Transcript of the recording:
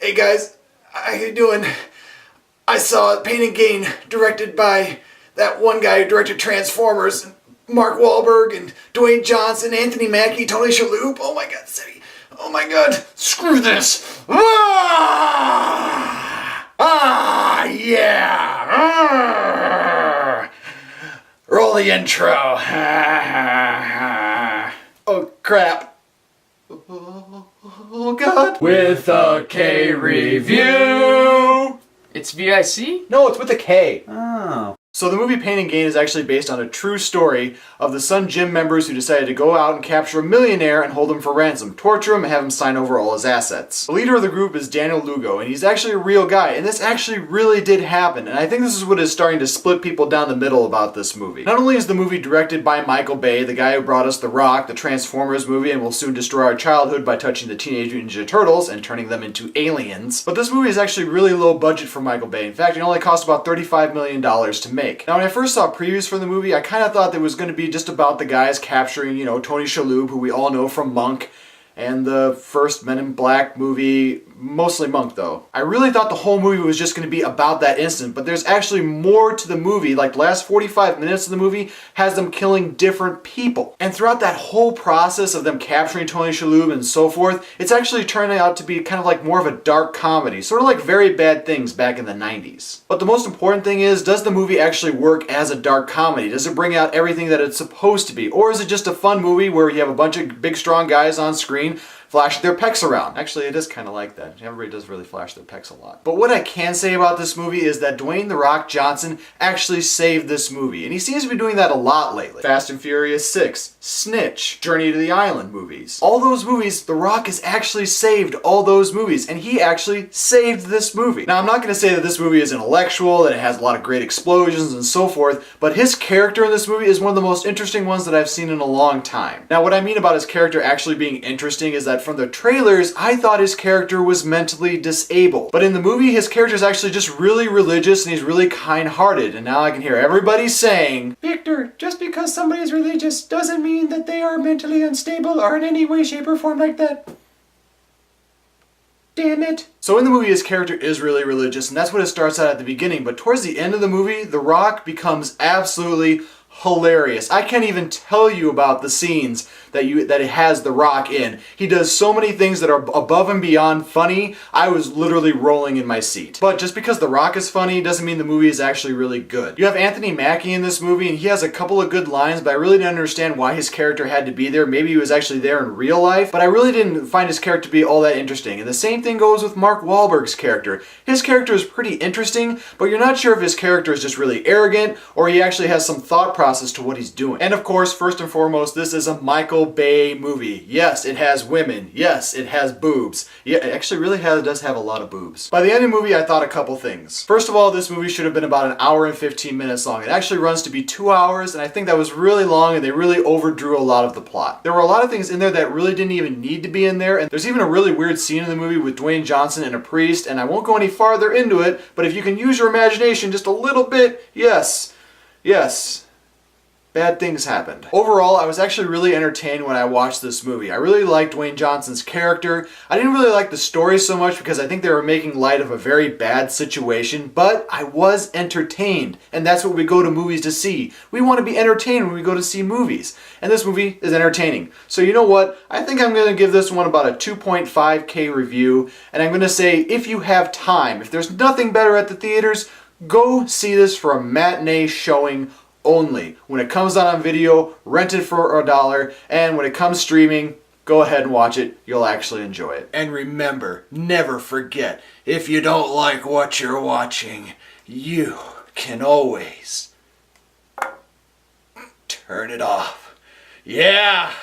Hey guys, how you doing? I saw Pain and Gain, directed by that one guy who directed Transformers, Mark Wahlberg and Dwayne Johnson, Anthony Mackie, Tony Shalhoub. Oh my god, Seti. Oh my god, screw this. Yeah. Roll the intro. Oh crap. Oh god. With a K review. It's VIC? No, it's with a K. Oh. So the movie Pain and Gain is actually based on a true story of the Sun Gym members who decided to go out and capture a millionaire and hold him for ransom, torture him, and have him sign over all his assets. The leader of the group is Daniel Lugo, and he's actually a real guy, and this actually really did happen, and I think this is what is starting to split people down the middle about this movie. Not only is the movie directed by Michael Bay, the guy who brought us The Rock, the Transformers movie, and will soon destroy our childhood by touching the Teenage Mutant Ninja Turtles and turning them into aliens, but this movie is actually really low budget for Michael Bay. In fact, it only cost about $35 million to make. Now, when I first saw previews for the movie, I kind of thought that it was going to be just about the guys capturing, Tony Shalhoub, who we all know from Monk, and the first Men in Black movie, mostly Monk though. I really thought the whole movie was just going to be about that incident, but there's actually more to the movie. Like the last 45 minutes of the movie has them killing different people. And throughout that whole process of them capturing Tony Shalhoub and so forth, it's actually turning out to be kind of like more of a dark comedy, sort of like Very Bad Things back in the 90s. But the most important thing is, does the movie actually work as a dark comedy? Does it bring out everything that it's supposed to be? Or is it just a fun movie where you have a bunch of big strong guys on screen flashing their pecs around? Actually, it is kind of like that. Everybody does really flash their pecs a lot. But what I can say about this movie is that Dwayne "The Rock" Johnson actually saved this movie. And he seems to be doing that a lot lately. Fast and Furious 6, Snitch, Journey to the Island movies. All those movies, The Rock has actually saved all those movies. And he actually saved this movie. Now, I'm not going to say that this movie is intellectual, that it has a lot of great explosions and so forth, but his character in this movie is one of the most interesting ones that I've seen in a long time. Now, what I mean about his character actually being interesting is that from the trailers, I thought his character was mentally disabled. But in the movie, his character is actually just really religious and he's really kind-hearted. And now I can hear everybody saying, "Victor, just because somebody is religious doesn't mean that they are mentally unstable or in any way, shape, or form like that. Damn it." So in the movie, his character is really religious, and that's what it starts out at the beginning. But towards the end of the movie, The Rock becomes absolutely hilarious. I can't even tell you about the scenes that it has The Rock in. He does so many things that are above and beyond funny. I was literally rolling in my seat. But just because The Rock is funny doesn't mean the movie is actually really good. You have Anthony Mackie in this movie, and he has a couple of good lines, but I really didn't understand why his character had to be there. Maybe he was actually there in real life, but I really didn't find his character to be all that interesting. And the same thing goes with Mark Wahlberg's character. His character is pretty interesting, but you're not sure if his character is just really arrogant or he actually has some thought process to what he's doing. And of course, first and foremost, this is a Michael Bay movie. Yes, it has women. Yes, it has boobs. Yeah, it actually really does have a lot of boobs. By the end of the movie, I thought a couple things. First of all, this movie should have been about 1 hour and 15 minutes long. It actually runs to be 2 hours, and I think that was really long, and they really overdrew a lot of the plot. There were a lot of things in there that really didn't even need to be in there, and there's even a really weird scene in the movie with Dwayne Johnson and a priest, and I won't go any farther into it, but if you can use your imagination just a little bit, yes, bad things happened. Overall, I was actually really entertained when I watched this movie. I really liked Dwayne Johnson's character. I didn't really like the story so much because I think they were making light of a very bad situation, but I was entertained, and that's what we go to movies to see. We want to be entertained when we go to see movies, and this movie is entertaining. So you know what? I think I'm going to give this one about a 2.5K review, and I'm going to say if you have time, if there's nothing better at the theaters, go see this for a matinee showing only. When it comes out on video, rent it for $1, and when it comes streaming, go ahead and watch it. You'll actually enjoy it. And remember, never forget, if you don't like what you're watching, you can always turn it off. Yeah!